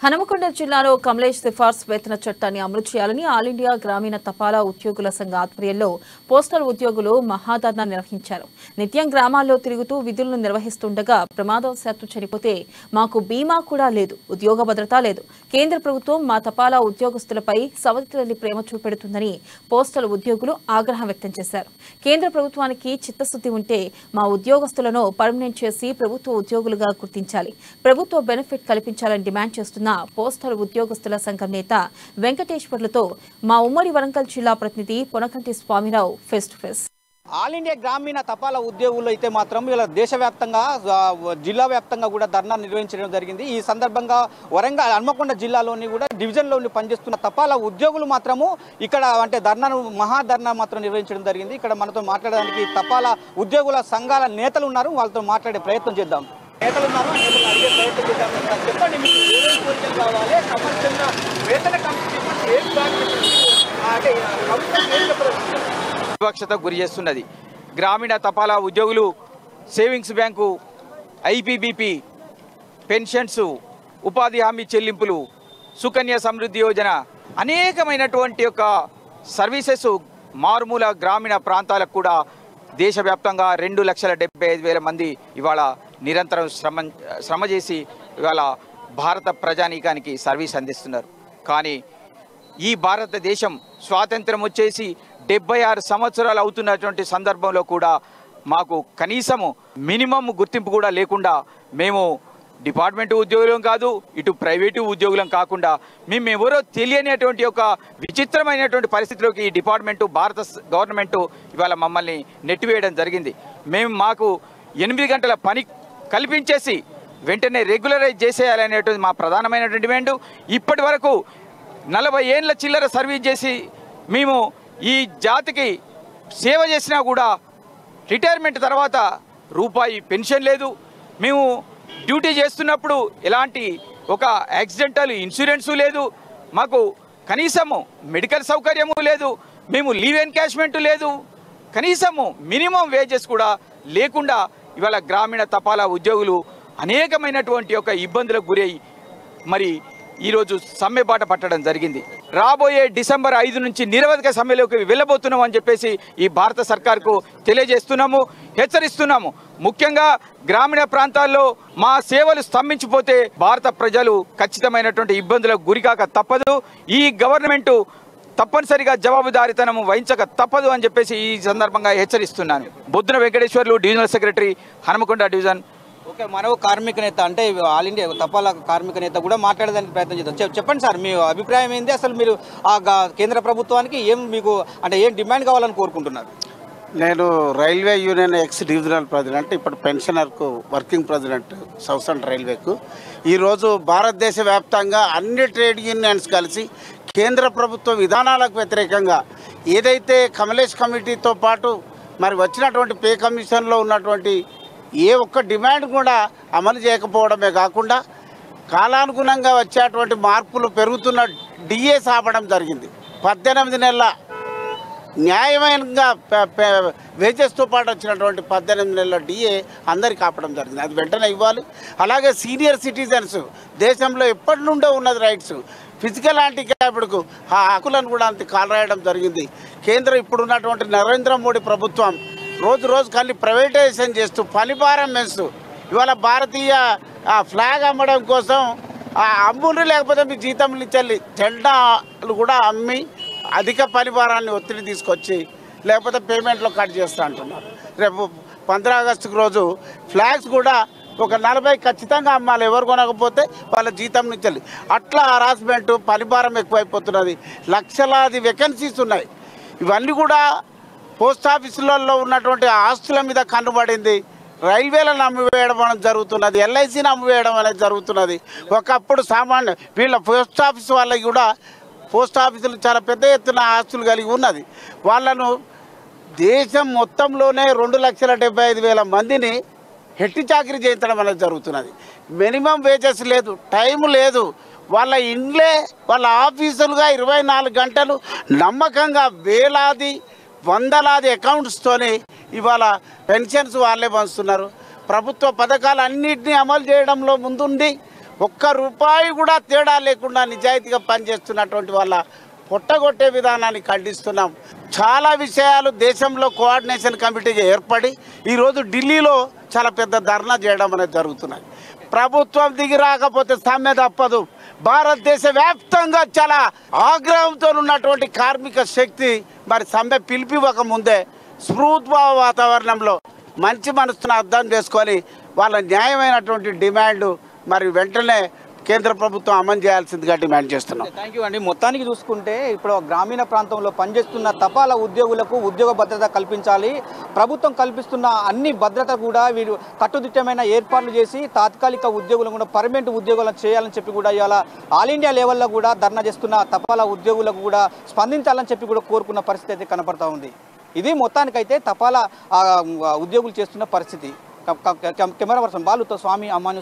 హనుమకొండ జిల్లాలో కమలేష్ సిఫార్సు వేతన చట్టాన్ని అమలు చేయాలని ఆల్ ఇండియా గ్రామీణ తపాలా ఉద్యోగుల సంఘ ఆధ్వర్యంలో పోస్టల్ ఉద్యోగులు మహాధర్నా నిర్వహించారు. నిత్యం గ్రామాల్లో తిరుగుతూ విధులను నిర్వహిస్తుండగా ప్రమాదవశాత్తు చనిపోతే మాకు బీమా కూడా లేదు, ఉద్యోగ భద్రత లేదు. కేంద్ర ప్రభుత్వం మా తపాలా ఉద్యోగస్తులపై సవతితల్లి ప్రేమ చూపెడుతుందని పోస్టల్ ఉద్యోగులు ఆగ్రహం వ్యక్తం చేశారు. కేంద్ర ప్రభుత్వానికి చిత్తశుద్ధి ఉంటే మా ఉద్యోగస్తులను పర్మనెంట్ చేసి ప్రభుత్వ ఉద్యోగులుగా గుర్తించాలి, ప్రభుత్వ బెనిఫిట్ కల్పించాలని డిమాండ్ చేస్తున్నారు. పోస్టల్ ఉద్యోగస్తుల సంఘం నేత వెంకటేశ్వర్లతో మా ఉమ్మడి వరంగల్ జిల్లా ప్రతినిధి Ponakanti Swamirao face to face. All India గ్రామీణ తపాలా ఉద్యోగులు అయితే మాత్రం ఇలా దేశవ్యాప్తంగా జిల్లా వ్యాప్తంగా కూడా ధర్నా నిర్వహించడం జరిగింది. ఈ సందర్భంగా వరంగల్ హన్మకొండ జిల్లాలోని కూడా డివిజన్లోని పనిచేస్తున్న తపాలా ఉద్యోగులు మాత్రము ఇక్కడ అంటే మహాధర్నా మాత్రం నిర్వహించడం జరిగింది. ఇక్కడ మనతో మాట్లాడడానికి తపాలా ఉద్యోగుల సంఘాల నేతలు ఉన్నారు, వాళ్ళతో మాట్లాడే ప్రయత్నం చేద్దాం. నేతలు ఉన్నారు, అడిగే ప్రయత్నం చేద్దాం. చెప్పండి, మీకు ఏమేమి కోరికలు కావాలి, కమర్షియల్గా వేతన వివక్షత గురి చేస్తున్నది. గ్రామీణ తపాలా ఉద్యోగులు సేవింగ్స్ బ్యాంకు, ఐపీబీపీ, పెన్షన్స్, ఉపాధి హామీ చెల్లింపులు, సుకన్య సమృద్ధి యోజన, అనేకమైనటువంటి యొక్క సర్వీసెస్ మారుమూల గ్రామీణ ప్రాంతాలకు కూడా దేశవ్యాప్తంగా 2,75,000 మంది ఇవాళ నిరంతరం శ్రమ చేసి ఇవాళ భారత ప్రజానీకానికి సర్వీస్ అందిస్తున్నారు. కానీ ఈ భారతదేశం స్వాతంత్రం వచ్చేసి 76 సంవత్సరాలు అవుతున్నటువంటి సందర్భంలో కూడా మాకు కనీసము మినిమం గుర్తింపు కూడా లేకుండా మేము డిపార్ట్మెంట్ ఉద్యోగులం కాదు, ఇటు ప్రైవేటు ఉద్యోగులం కాకుండా మేము ఎవరో తెలియనిటువంటి ఒక విచిత్రమైనటువంటి పరిస్థితిలోకి ఈ డిపార్ట్మెంటు భారత గవర్నమెంటు ఇవాళ మమ్మల్ని నెట్టివేయడం జరిగింది. మాకు 8 గంటల పని కల్పించేసి వెంటనే రెగ్యులరైజ్ చేసేయాలనేటువంటి మా ప్రధానమైనటువంటి డిమాండ్. ఇప్పటి వరకు 40 ఏళ్ళ చిల్లర సర్వీస్ చేసి మేము ఈ జాతికి సేవ చేసినా కూడా రిటైర్మెంట్ తర్వాత రూపాయి పెన్షన్ లేదు. మేము డ్యూటీ చేస్తున్నప్పుడు ఎలాంటి ఒక యాక్సిడెంటల్ ఇన్సూరెన్సు లేదు, మాకు కనీసము మెడికల్ సౌకర్యము లేదు, మేము లీవ్ ఎన్కాష్మెంట్ లేదు, కనీసము మినిమం వేజెస్ కూడా లేకుండా ఇవాళ గ్రామీణ తపాలా ఉద్యోగులు అనేకమైనటువంటి యొక్క ఇబ్బందులకు గురై మరి ఈరోజు సమ్మె బాట పట్టడం జరిగింది. రాబోయే డిసెంబర్ 5 నుంచి నిరవధిక సమ్మెలోకి వెళ్ళబోతున్నాం అని చెప్పేసి ఈ భారత సర్కార్కు తెలియజేస్తున్నాము, హెచ్చరిస్తున్నాము. ముఖ్యంగా గ్రామీణ ప్రాంతాల్లో మా సేవలు స్తంభించిపోతే భారత ప్రజలు ఖచ్చితమైనటువంటి ఇబ్బందులకు గురికాక తప్పదు. ఈ గవర్నమెంటు తప్పనిసరిగా జవాబుదారీతనము వహించక తప్పదు అని చెప్పేసి ఈ సందర్భంగా హెచ్చరిస్తున్నాను. Bodduna Venkateswarlu, divisional secretary, Hanamkonda division. Okay, మరో కార్మిక నేత అంటే ఆల్ ఇండియా తపాలా కార్మిక నేత కూడా మాట్లాడడానికి ప్రయత్నం చేద్దాం. చెప్పండి సార్, మీ అభిప్రాయం ఏంది? అసలు మీరు ఆ కేంద్ర ప్రభుత్వానికి ఏం డిమాండ్ కావాలని కోరుకుంటున్నారు? నేను railway union X divisional president, ఇప్పుడు పెన్షనర్కు వర్కింగ్ ప్రెసిడెంట్ సౌతర్న్ రైల్వేకు. ఈరోజు భారతదేశ వ్యాప్తంగా అన్ని ట్రేడ్ యూనియన్స్ కలిసి కేంద్ర ప్రభుత్వ విధానాలకు వ్యతిరేకంగా ఏదైతే కమలేష్ కమిటీతో పాటు మరి వచ్చినటువంటి పే కమిషన్లో ఉన్నటువంటి ఏ ఒక్క డిమాండ్ కూడా అమలు చేయకపోవడమే కాకుండా కాలానుగుణంగా వచ్చేటువంటి మార్పులు పెరుగుతున్న డిఏస్ ఆపడం జరిగింది. 18 నెలల న్యాయమైనగా వేజెస్తో పాటు వచ్చినటువంటి 18 నెలల డిఏ అందరికి ఆపడం జరిగింది. అది వెంటనే ఇవ్వాలి. అలాగే సీనియర్ సిటిజన్స్ దేశంలో ఎప్పటి నుండో ఉన్నది రైట్స్, ఫిజికల్ హ్యాండిక్యాప్డ్కు ఆ హక్కులను కూడా అంత కాలరాయడం జరిగింది. కేంద్రం ఇప్పుడున్నటువంటి నరేంద్ర మోడీ ప్రభుత్వం రోజు కల్లి ప్రైవేటైజేషన్ చేస్తూ పనిభారం పెంచుతూ ఇవాళ భారతీయ ఫ్లాగ్ అమ్మడం కోసం అమ్ములు లేకపోతే మీ జీతంలు ఇచ్చాలి జెండాలు కూడా అమ్మి అధిక పనిభారాన్ని ఒత్తిడి తీసుకొచ్చి లేకపోతే పేమెంట్లో కట్ చేస్తూ అంటున్నారు. రేపు 15 ఆగస్టుకు రోజు ఫ్లాగ్స్ కూడా ఒక 40 ఖచ్చితంగా అమ్మాలి, ఎవరు కొనకపోతే వాళ్ళ జీతం నుంచి. అట్లా హరాస్మెంటు, పనిభారం ఎక్కువైపోతున్నది. లక్షలాది వేకెన్సీస్ ఉన్నాయి. ఇవన్నీ కూడా పోస్ట్ ఆఫీసులలో ఉన్నటువంటి ఆస్తుల మీద కన్నుబడింది. రైల్వేలను అమ్మివేయడం అనేది జరుగుతున్నది, ఎల్ఐసిని అమ్మివేయడం అనేది జరుగుతున్నది. ఒకప్పుడు సామాన్య వీళ్ళ పోస్ట్ ఆఫీస్ వాళ్ళకి కూడా పోస్ట్ ఆఫీసులు చాలా పెద్ద ఎత్తున ఆస్తులు కలిగి ఉన్నది. వాళ్ళను దేశం మొత్తంలోనే 2,75,000 మందిని హెట్టి చాకరీ చేయించడం అనేది జరుగుతున్నది. మినిమం వేజెస్ లేదు, టైం లేదు. వాళ్ళ ఇండ్లే వాళ్ళ ఆఫీసులుగా 24 గంటలు నమ్మకంగా వేలాది వందలాది అకౌంట్స్తోనే ఇవాళ పెన్షన్స్ వాళ్ళే పంచుతున్నారు. ప్రభుత్వ పథకాలు అన్నింటినీ అమలు చేయడంలో ముందుండి ఒక్క రూపాయి కూడా తేడా లేకుండా నిజాయితీగా పనిచేస్తున్నటువంటి వాళ్ళ పొట్టగొట్టే విధానాన్ని ఖండిస్తున్నాం. చాలా విషయాలు దేశంలో కోఆర్డినేషన్ కమిటీగా ఏర్పడి ఈరోజు ఢిల్లీలో చాలా పెద్ద ధర్నా చేయడం అనేది జరుగుతున్నది. ప్రభుత్వం దిగి రాకపోతే సమ్మె తప్పదు. భారతదేశ వ్యాప్తంగా చాలా ఆగ్రహంతో ఉన్నటువంటి కార్మిక శక్తి మరి సమ్మె పిలిపివ్వక ముందే స్ఫూర్తిభావ వాతావరణంలో మంచి మనసును అర్థం చేసుకొని వాళ్ళ న్యాయమైనటువంటి డిమాండ్ మరి వెంటనే కేంద్ర ప్రభుత్వం అమలు చేయాల్సిందిగా డిమాండ్ చేస్తున్నాం. థ్యాంక్ యూ అండి. మొత్తానికి చూసుకుంటే ఇప్పుడు గ్రామీణ ప్రాంతంలో పనిచేస్తున్న తపాలా ఉద్యోగులకు ఉద్యోగ భద్రత కల్పించాలి. ప్రభుత్వం కల్పిస్తున్న అన్ని భద్రత కూడా వీరు కట్టుదిట్టమైన ఏర్పాట్లు చేసి తాత్కాలిక ఉద్యోగులను కూడా పర్మనెంట్ ఉద్యోగులను చేయాలని చెప్పి కూడా ఇవాళ ఆల్ ఇండియా లెవెల్లో కూడా ధర్నా చేస్తున్న తపాలా ఉద్యోగులకు కూడా స్పందించాలని చెప్పి కూడా కోరుకున్న పరిస్థితి అయితే కనపడతా ఉంది. ఇది మొత్తానికైతే తపాలా ఉద్యోగులు చేస్తున్న పరిస్థితి. కెమెరా పర్సన్ బాలుతో స్వామి అమ్మాను.